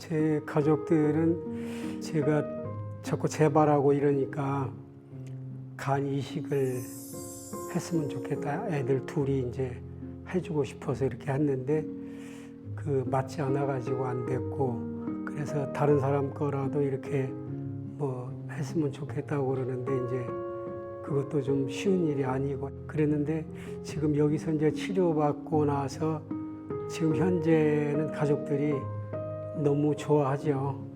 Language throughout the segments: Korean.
제 가족들은 제가 자꾸 재발하고 이러니까 간 이식을 했으면 좋겠다. 애들 둘이 이제 해주고 싶어서 이렇게 했는데 그 맞지 않아 가지고 안 됐고, 그래서 다른 사람 거라도 이렇게 뭐 했으면 좋겠다고 그러는데 이제 그것도 좀 쉬운 일이 아니고 그랬는데, 지금 여기서 이제 치료받고 나서 지금 현재는 가족들이 너무 좋아하죠.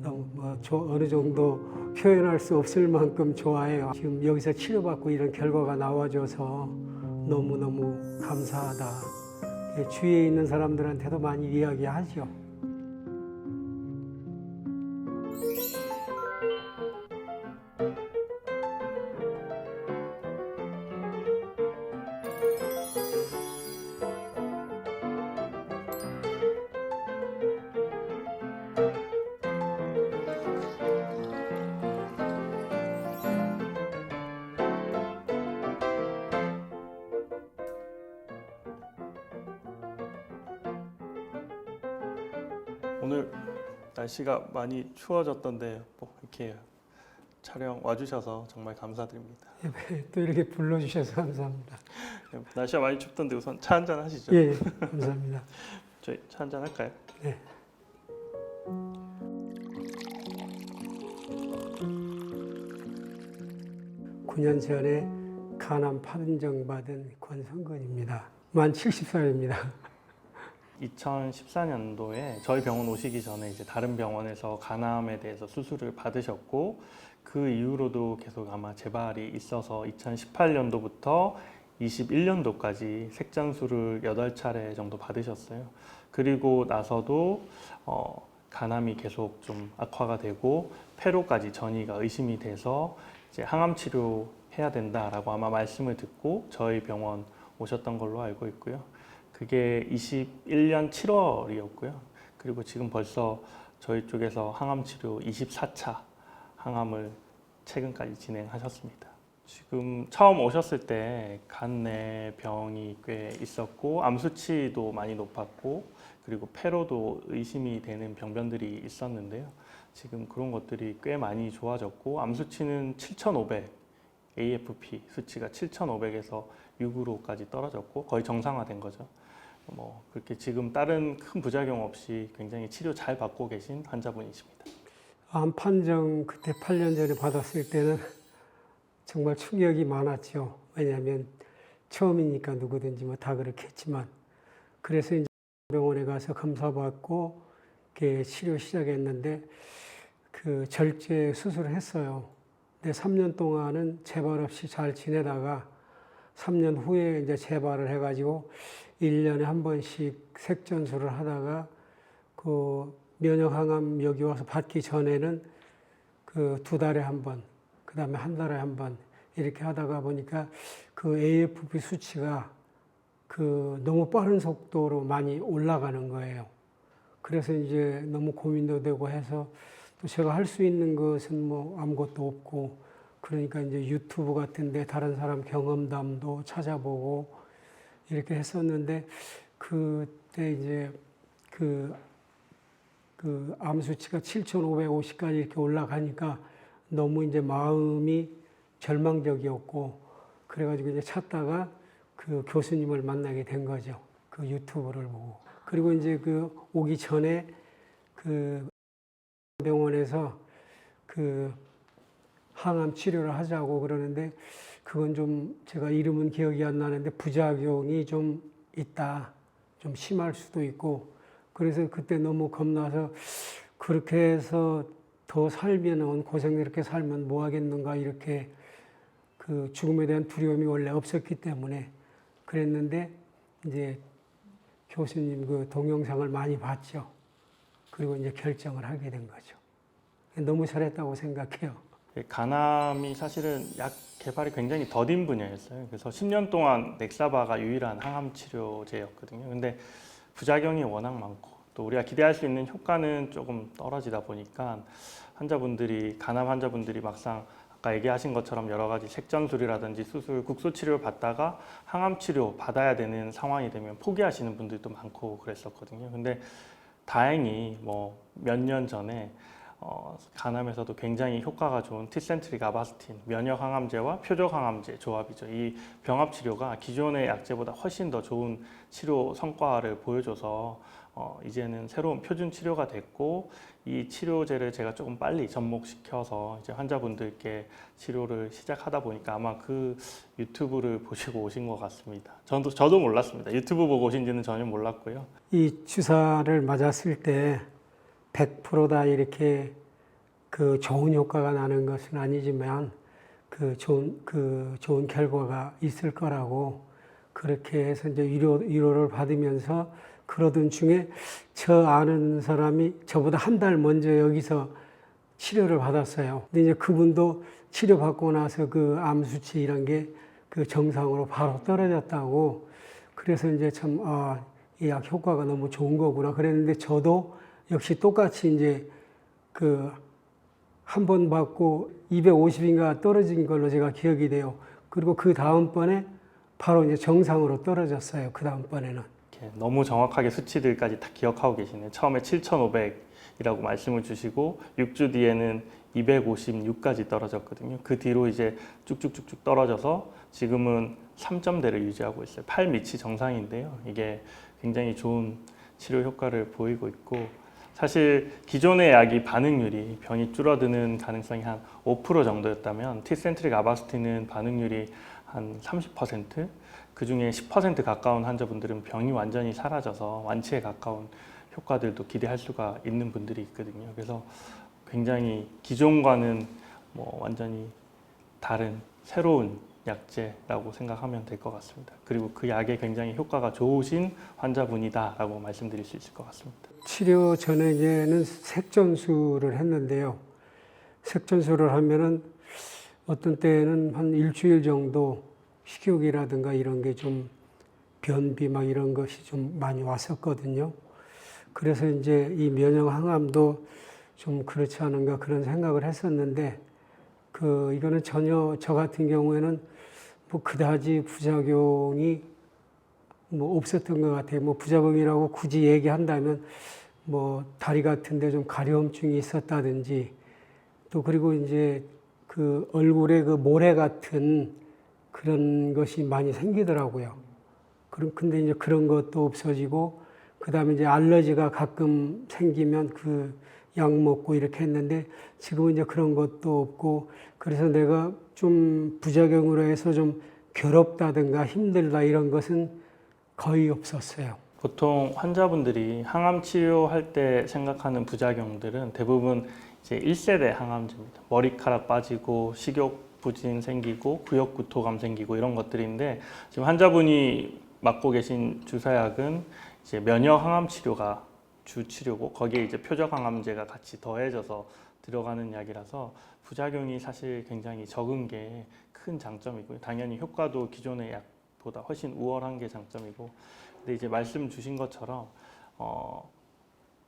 너무 어느 정도 표현할 수 없을 만큼 좋아해요. 지금 여기서 치료받고 이런 결과가 나와줘서 너무너무 감사하다. 주위에 있는 사람들한테도 많이 이야기하죠. 오늘 날씨가 많이 추워졌던데 뭐 이렇게 촬영 와주셔서 정말 감사드립니다. 또 이렇게 불러주셔서 감사합니다. 날씨가 많이 춥던데 우선 차 한잔 하시죠. 예, 감사합니다. 저희 차 한잔 할까요? 네. (9년) 전에 간암 판정 받은 권성근입니다. 만 70살입니다. 2014년도에 저희 병원 오시기 전에 이제 다른 병원에서 간암에 대해서 수술을 받으셨고, 그 이후로도 계속 아마 재발이 있어서 2018년도부터 21년도까지 색전수를 8차례 정도 받으셨어요. 그리고 나서도 간암이 계속 좀 악화가 되고 폐로까지 전이가 의심이 돼서 이제 항암 치료해야 된다라고 아마 말씀을 듣고 저희 병원 오셨던 걸로 알고 있고요. 그게 21년 7월이었고요. 그리고 지금 벌써 저희 쪽에서 항암 치료 24차 항암을 최근까지 진행하셨습니다. 지금 처음 오셨을 때 간내 병이 꽤 있었고 암 수치도 많이 높았고 그리고 폐로도 의심이 되는 병변들이 있었는데요. 지금 그런 것들이 꽤 많이 좋아졌고 암 수치는 7,500, AFP 수치가 7,500에서 6으로까지 떨어졌고 거의 정상화된 거죠. 뭐 그렇게 지금 다른 큰 부작용 없이 굉장히 치료 잘 받고 계신 환자분이십니다. 암 판정 그때 8년 전에 받았을 때는 정말 충격이 많았죠. 왜냐하면 처음이니까 누구든지 뭐 다 그렇겠지만, 그래서 이제 병원에 가서 검사받고 이렇게 치료 시작했는데 그 절제 수술을 했어요. 근데 3년 동안은 재발 없이 잘 지내다가 3년 후에 이제 재발을 해가지고 1년에 한 번씩 색전수를 하다가 그 면역항암 여기 와서 받기 전에는 그 2달에 한 번, 그 다음에 1달에 한 번 이렇게 하다가 보니까 그 AFP 수치가 그 너무 빠른 속도로 많이 올라가는 거예요. 그래서 이제 너무 고민도 되고 해서 또 제가 할 수 있는 것은 뭐 아무것도 없고, 그러니까 이제 유튜브 같은데 다른 사람 경험담도 찾아보고 이렇게 했었는데, 그때 이제 그 암 수치가 7,550까지 이렇게 올라가니까 너무 이제 마음이 절망적이었고, 그래가지고 이제 찾다가 그 교수님을 만나게 된 거죠. 그 유튜브를 보고. 그리고 이제 그 오기 전에 그 병원에서 그 항암 치료를 하자고 그러는데, 그건 좀 제가 이름은 기억이 안 나는데 부작용이 좀 있다, 좀 심할 수도 있고, 그래서 그때 너무 겁나서 그렇게 해서 더 살면은 고생 이렇게 살면 뭐 하겠는가, 이렇게 그 죽음에 대한 두려움이 원래 없었기 때문에 그랬는데, 이제 교수님 그 동영상을 많이 봤죠. 그리고 이제 결정을 하게 된 거죠. 너무 잘했다고 생각해요. 간암이 사실은 약 개발이 굉장히 더딘 분야였어요. 그래서 10년 동안 넥사바가 유일한 항암 치료제였거든요. 근데 부작용이 워낙 많고 또 우리가 기대할 수 있는 효과는 조금 떨어지다 보니까 환자분들이, 간암 환자분들이 막상 아까 얘기하신 것처럼 여러 가지 색전술이라든지 수술, 국소 치료를 받다가 항암 치료 받아야 되는 상황이 되면 포기하시는 분들도 많고 그랬었거든요. 근데 다행히 뭐 몇 년 전에 간암에서도 굉장히 효과가 좋은 티센트릭 아바스틴 면역 항암제와 표적 항암제 조합이죠. 이 병합 치료가 기존의 약제보다 훨씬 더 좋은 치료 성과를 보여줘서 이제는 새로운 표준 치료가 됐고, 이 치료제를 제가 조금 빨리 접목시켜서 이제 환자분들께 치료를 시작하다 보니까 아마 그 유튜브를 보시고 오신 것 같습니다. 저도 몰랐습니다. 유튜브 보고 오신지는 전혀 몰랐고요. 이 주사를 맞았을 때 100%다 이렇게 그 좋은 효과가 나는 것은 아니지만 그 좋은 결과가 있을 거라고 그렇게 해서 이제 위로를 받으면서 그러던 중에 저 아는 사람이 저보다 한 달 먼저 여기서 치료를 받았어요. 근데 이제 그분도 치료받고 나서 그 암 수치 이런 게 그 정상으로 바로 떨어졌다고. 그래서 이제 참, 이 약 효과가 너무 좋은 거구나. 그랬는데 저도 역시 똑같이 이제 그 한 번 받고 250인가 떨어진 걸로 제가 기억이 돼요. 그리고 그 다음번에 바로 이제 정상으로 떨어졌어요. 그 다음번에는. 너무 정확하게 수치들까지 다 기억하고 계시네요. 처음에 7,500이라고 말씀을 주시고 6주 뒤에는 256까지 떨어졌거든요. 그 뒤로 이제 쭉쭉쭉쭉 떨어져서 지금은 3점대를 유지하고 있어요. 8 밑이 정상인데요. 이게 굉장히 좋은 치료 효과를 보이고 있고, 사실 기존의 약이 반응률이 병이 줄어드는 가능성이 한 5% 정도였다면 티센트릭 아바스틴은 반응률이 한 30%, 그중에 10% 가까운 환자분들은 병이 완전히 사라져서 완치에 가까운 효과들도 기대할 수가 있는 분들이 있거든요. 그래서 굉장히 기존과는 뭐 완전히 다른 새로운 약제라고 생각하면 될 것 같습니다. 그리고 그 약에 굉장히 효과가 좋으신 환자분이다라고 말씀드릴 수 있을 것 같습니다. 치료 전에는 색전수를 했는데요. 색전수를 하면은 어떤 때는 한 일주일 정도 식욕이라든가 이런 게 좀 변비 막 이런 것이 좀 많이 왔었거든요. 그래서 이제 이 면역 항암도 좀 그렇지 않은가 그런 생각을 했었는데 이거는 전혀 저 같은 경우에는 뭐 그다지 부작용이 뭐 없었던 것 같아요. 뭐 부작용이라고 굳이 얘기한다면 뭐 다리 같은데 좀 가려움증이 있었다든지 또 그리고 이제 그 얼굴에 그 모래 같은 그런 것이 많이 생기더라고요. 근데 이제 그런 것도 없어지고 그다음에 이제 알러지가 가끔 생기면 그 약 먹고 이렇게 했는데 지금은 이제 그런 것도 없고 그래서 내가 좀 부작용으로 해서 좀 괴롭다든가 힘들다 이런 것은 거의 없었어요. 보통 환자분들이 항암 치료할 때 생각하는 부작용들은 대부분 이제 1세대 항암제입니다. 머리카락 빠지고 식욕 부진 생기고 구역 구토감 생기고 이런 것들인데, 지금 환자분이 맞고 계신 주사약은 이제 면역 항암 치료가 주 치료고 거기에 이제 표적 항암제가 같이 더해져서 들어가는 약이라서 부작용이 사실 굉장히 적은 게 큰 장점이고요. 당연히 효과도 기존의 약보다 훨씬 우월한 게 장점이고, 근데 이제 말씀 주신 것처럼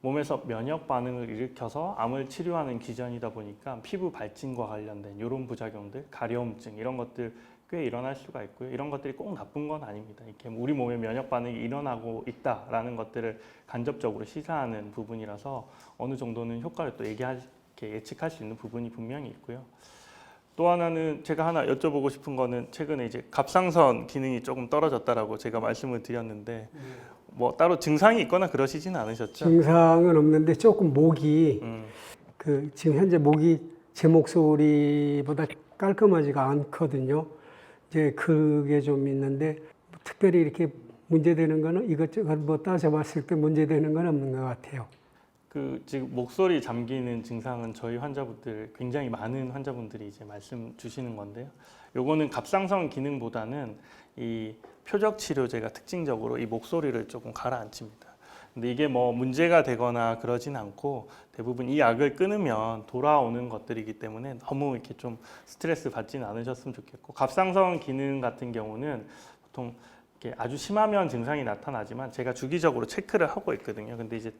몸에서 면역 반응을 일으켜서 암을 치료하는 기전이다 보니까 피부 발진과 관련된 이런 부작용들, 가려움증 이런 것들 꽤 일어날 수가 있고요. 이런 것들이 꼭 나쁜 건 아닙니다. 이렇게 우리 몸에 면역 반응이 일어나고 있다라는 것들을 간접적으로 시사하는 부분이라서 어느 정도는 효과를 또 예측할 수 있는 부분이 분명히 있고요. 또 하나는 제가 하나 여쭤보고 싶은 거는 최근에 이제 갑상선 기능이 조금 떨어졌다라고 제가 말씀을 드렸는데 뭐 따로 증상이 있거나 그러시지는 않으셨죠? 증상은 없는데 조금 목이 지금 현재 목이 제 목소리보다 깔끔하지가 않거든요. 이제 그게 좀 있는데 특별히 이렇게 문제되는 거는 이것저것 뭐 따져봤을 때 문제되는 건 없는 것 같아요. 지금 목소리 잠기는 증상은 저희 환자분들 굉장히 많은 환자분들이 이제 말씀 주시는 건데요. 요거는 갑상선 기능보다는 이 표적 치료제가 특징적으로 이 목소리를 조금 가라앉힙니다. 근데 이게 뭐 문제가 되거나 그러진 않고 대부분 이 약을 끊으면 돌아오는 것들이기 때문에 너무 이렇게 좀 스트레스 받지는 않으셨으면 좋겠고, 갑상선 기능 같은 경우는 보통 이렇게 아주 심하면 증상이 나타나지만 제가 주기적으로 체크를 하고 있거든요. 근데 이제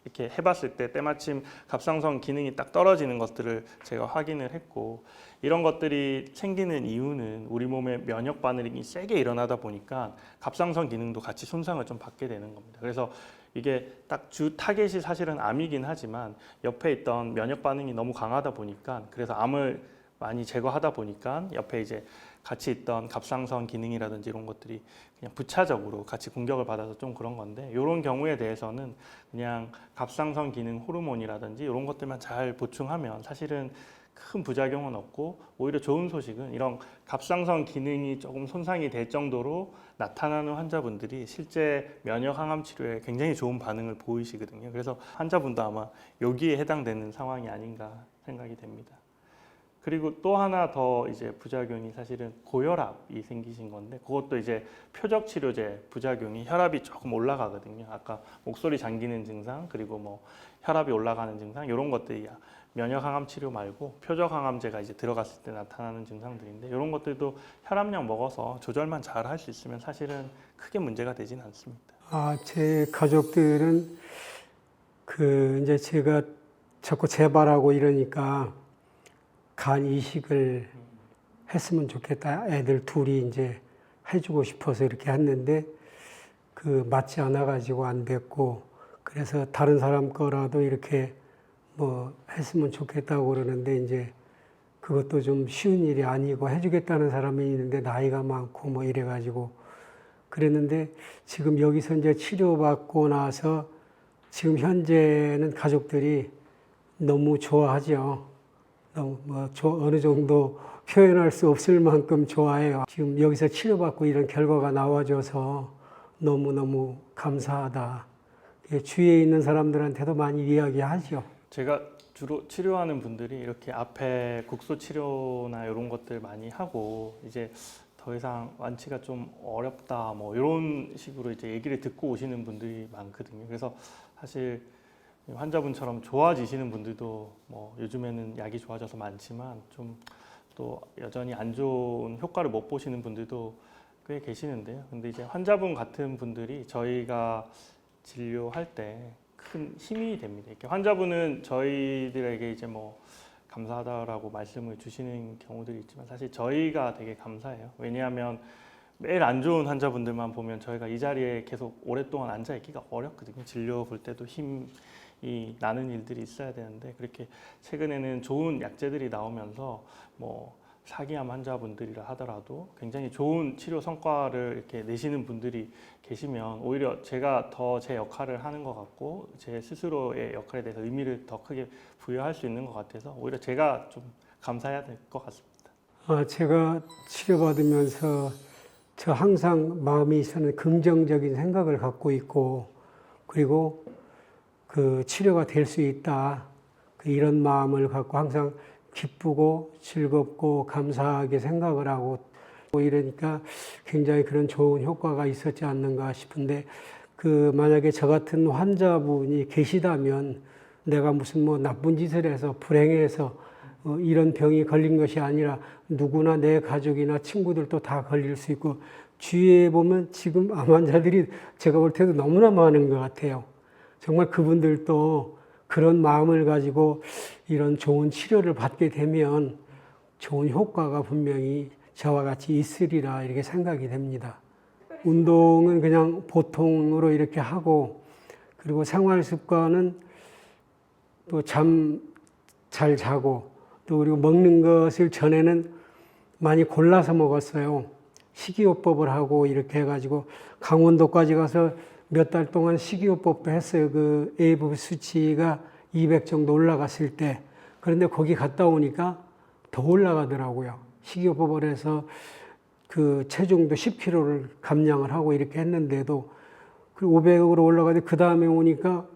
이렇게 해봤을 때 때마침 갑상선 기능이 딱 떨어지는 것들을 제가 확인을 했고, 이런 것들이 생기는 이유는 우리 몸의 면역 반응이 세게 일어나다 보니까 갑상선 기능도 같이 손상을 좀 받게 되는 겁니다. 그래서 이게 딱 주 타겟이 사실은 암이긴 하지만 옆에 있던 면역 반응이 너무 강하다 보니까 그래서 암을 많이 제거하다 보니까 옆에 이제 같이 있던 갑상선 기능이라든지 이런 것들이 그냥 부차적으로 같이 공격을 받아서 좀 그런 건데 이런 경우에 대해서는 그냥 갑상선 기능 호르몬이라든지 이런 것들만 잘 보충하면 사실은 큰 부작용은 없고 오히려 좋은 소식은 이런 갑상선 기능이 조금 손상이 될 정도로 나타나는 환자분들이 실제 면역 항암 치료에 굉장히 좋은 반응을 보이시거든요. 그래서 환자분도 아마 여기에 해당되는 상황이 아닌가 생각이 됩니다. 그리고 또 하나 더 이제 부작용이 사실은 고혈압이 생기신 건데 그것도 이제 표적 치료제 부작용이 혈압이 조금 올라가거든요. 아까 목소리 잠기는 증상 그리고 뭐 혈압이 올라가는 증상 이런 것들이 면역 항암 치료 말고 표적 항암제가 이제 들어갔을 때 나타나는 증상들인데 이런 것들도 혈압약 먹어서 조절만 잘 할 수 있으면 사실은 크게 문제가 되진 않습니다. 제 가족들은 이제 제가 자꾸 재발하고 이러니까 간 이식을 했으면 좋겠다. 애들 둘이 이제 해주고 싶어서 이렇게 했는데 맞지 않아 가지고 안 됐고 그래서 다른 사람 거라도 이렇게 뭐 했으면 좋겠다고 그러는데 이제 그것도 좀 쉬운 일이 아니고 해주겠다는 사람이 있는데 나이가 많고 뭐 이래 가지고 그랬는데 지금 여기서 이제 치료받고 나서 지금 현재는 가족들이 너무 좋아하죠. 어느 정도 표현할 수 없을 만큼 좋아해요. 지금 여기서 치료받고 이런 결과가 나와줘서 너무너무 감사하다. 주위에 있는 사람들한테도 많이 이야기하죠. 제가 주로 치료하는 분들이 이렇게 앞에 국소 치료나 이런 것들 많이 하고 이제 더 이상 완치가 좀 어렵다 뭐 이런 식으로 이제 얘기를 듣고 오시는 분들이 많거든요. 그래서 사실 환자분처럼 좋아지시는 분들도 뭐 요즘에는 약이 좋아져서 많지만 좀 또 여전히 안 좋은 효과를 못 보시는 분들도 꽤 계시는데요. 근데 이제 환자분 같은 분들이 저희가 진료할 때 큰 힘이 됩니다. 이렇게 환자분은 저희들에게 이제 뭐 감사하다라고 말씀을 주시는 경우들이 있지만 사실 저희가 되게 감사해요. 왜냐하면 매일 안 좋은 환자분들만 보면 저희가 이 자리에 계속 오랫동안 앉아 있기가 어렵거든요. 진료 볼 때도 힘이 나는 일들이 있어야 되는데 그렇게 최근에는 좋은 약제들이 나오면서 뭐 사기암 환자분들이라 하더라도 굉장히 좋은 치료 성과를 이렇게 내시는 분들이 계시면 오히려 제가 더 제 역할을 하는 것 같고 제 스스로의 역할에 대해서 의미를 더 크게 부여할 수 있는 것 같아서 오히려 제가 좀 감사해야 될 것 같습니다. 제가 치료받으면서 저 항상 마음이 있어는 긍정적인 생각을 갖고 있고 그리고 치료가 될 수 있다. 이런 마음을 갖고 항상 기쁘고 즐겁고 감사하게 생각을 하고 이러니까 굉장히 그런 좋은 효과가 있었지 않는가 싶은데 만약에 저 같은 환자분이 계시다면 내가 무슨 뭐 나쁜 짓을 해서 불행해서 이런 병이 걸린 것이 아니라 누구나 내 가족이나 친구들도 다 걸릴 수 있고 주위에 보면 지금 암 환자들이 제가 볼 때도 너무나 많은 것 같아요. 정말 그분들도 그런 마음을 가지고 이런 좋은 치료를 받게 되면 좋은 효과가 분명히 저와 같이 있으리라 이렇게 생각이 됩니다. 운동은 그냥 보통으로 이렇게 하고 그리고 생활 습관은 또 잠 잘 자고 또 그리고 먹는 것을 전에는 많이 골라서 먹었어요. 식이요법을 하고 이렇게 해가지고 강원도까지 가서 몇 달 동안 식이요법도 했어요. AV 수치가 200 정도 올라갔을 때. 그런데 거기 갔다 오니까 더 올라가더라고요. 식이요법을 해서 체중도 10kg를 감량을 하고 이렇게 했는데도 500으로 올라가는데 그 다음에 오니까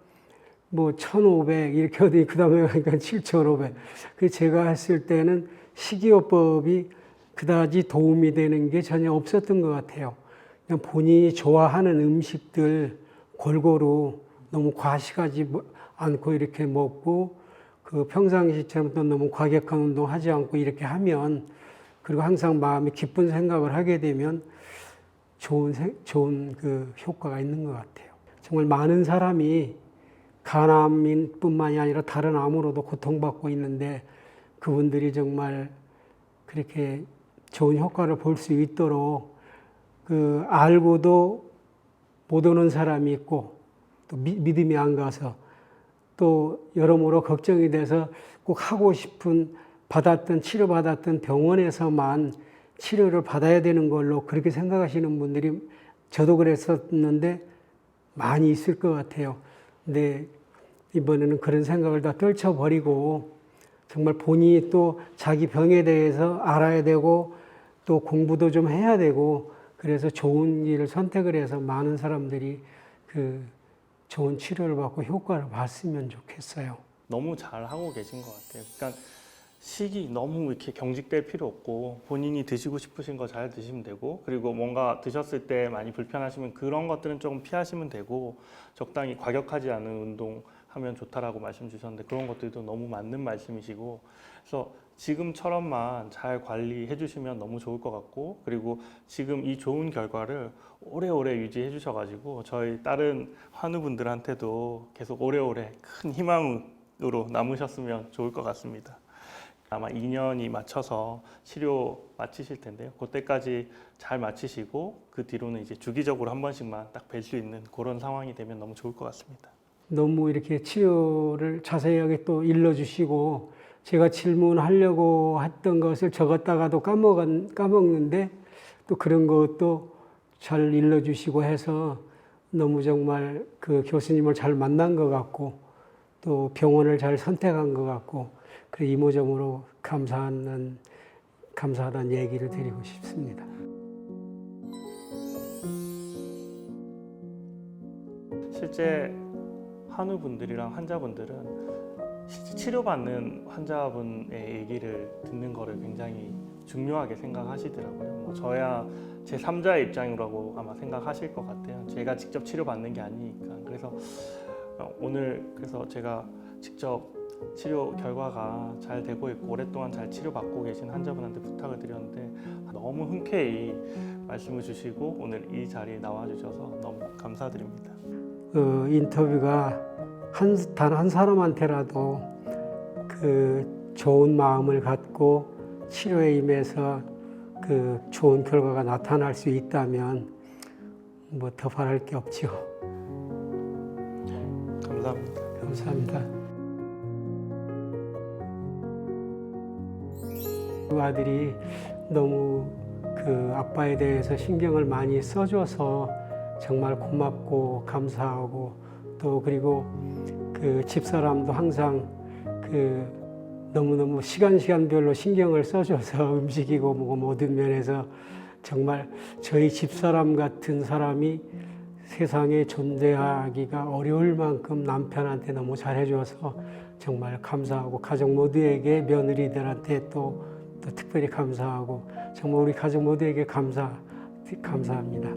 뭐 1500 이렇게 하더니 그 다음에 가니까 7500. 제가 했을 때는 식이요법이 그다지 도움이 되는 게 전혀 없었던 것 같아요. 그냥 본인이 좋아하는 음식들 골고루 너무 과식하지 않고 이렇게 먹고 평상시처럼 또 너무 과격한 운동하지 않고 이렇게 하면 그리고 항상 마음이 기쁜 생각을 하게 되면 좋은 효과가 있는 것 같아요. 정말 많은 사람이 간암뿐만이 아니라 다른 암으로도 고통받고 있는데 그분들이 정말 그렇게 좋은 효과를 볼 수 있도록 알고도 못 오는 사람이 있고 또 믿음이 안 가서 또 여러모로 걱정이 돼서 꼭 하고 싶은 치료받았던 병원에서만 치료를 받아야 되는 걸로 그렇게 생각하시는 분들이 저도 그랬었는데 많이 있을 것 같아요. 근데 이번에는 그런 생각을 다 떨쳐버리고 정말 본인이 또 자기 병에 대해서 알아야 되고 또 공부도 좀 해야 되고 그래서 좋은 길을 선택을 해서 많은 사람들이 그 좋은 치료를 받고 효과를 봤으면 좋겠어요. 너무 잘 하고 계신 것 같아요. 그러니까 식이 너무 이렇게 경직될 필요 없고 본인이 드시고 싶으신 거 잘 드시면 되고 그리고 뭔가 드셨을 때 많이 불편하시면 그런 것들은 조금 피하시면 되고 적당히 과격하지 않은 운동하면 좋다라고 말씀 주셨는데 그런 것들도 너무 맞는 말씀이시고 그래서 지금처럼만 잘 관리해 주시면 너무 좋을 것 같고 그리고 지금 이 좋은 결과를 오래오래 유지해 주셔가지고 저희 다른 환우분들한테도 계속 오래오래 큰 희망으로 남으셨으면 좋을 것 같습니다. 아마 2년이 맞춰서 치료 마치실 텐데요. 그때까지 잘 마치시고 그 뒤로는 이제 주기적으로 한 번씩만 딱 뵐 수 있는 그런 상황이 되면 너무 좋을 것 같습니다. 너무 이렇게 치료를 자세하게 또 일러주시고 제가 질문하려고 했던 것을 적었다가도 까먹는데 또 그런 것도 잘 일러주시고 해서 너무 정말 그 교수님을 잘 만난 것 같고 또 병원을 잘 선택한 것 같고 그 이모저모로 감사하다는 얘기를 드리고 싶습니다. 실제 환우분들이랑 환자분들은 실제 치료받는 환자분의 얘기를 듣는 거를 굉장히 중요하게 생각하시더라고요. 뭐 저야 제 3자의 입장이라고 아마 생각하실 것 같아요. 제가 직접 치료받는 게 아니니까. 그래서 오늘 그래서 제가 직접 치료 결과가 잘 되고 있고 오랫동안 잘 치료받고 계신 환자분한테 부탁을 드렸는데 너무 흔쾌히 말씀을 주시고 오늘 이 자리에 나와주셔서 너무 감사드립니다. 인터뷰가 단 한 사람한테라도 그 좋은 마음을 갖고 치료에 임해서 그 좋은 결과가 나타날 수 있다면 뭐 더 바랄 게 없죠. 감사합니다. 감사합니다. 그 아들이 너무 그 아빠에 대해서 신경을 많이 써줘서 정말 고맙고 감사하고 또 그리고 그 집사람도 항상 그 너무너무 시간별로 신경을 써줘서 움직이고 뭐 모든 면에서 정말 저희 집사람 같은 사람이 세상에 존재하기가 어려울 만큼 남편한테 너무 잘해줘서 정말 감사하고 가족 모두에게 며느리들한테 또 특별히 감사하고 정말 우리 가족 모두에게 감사합니다.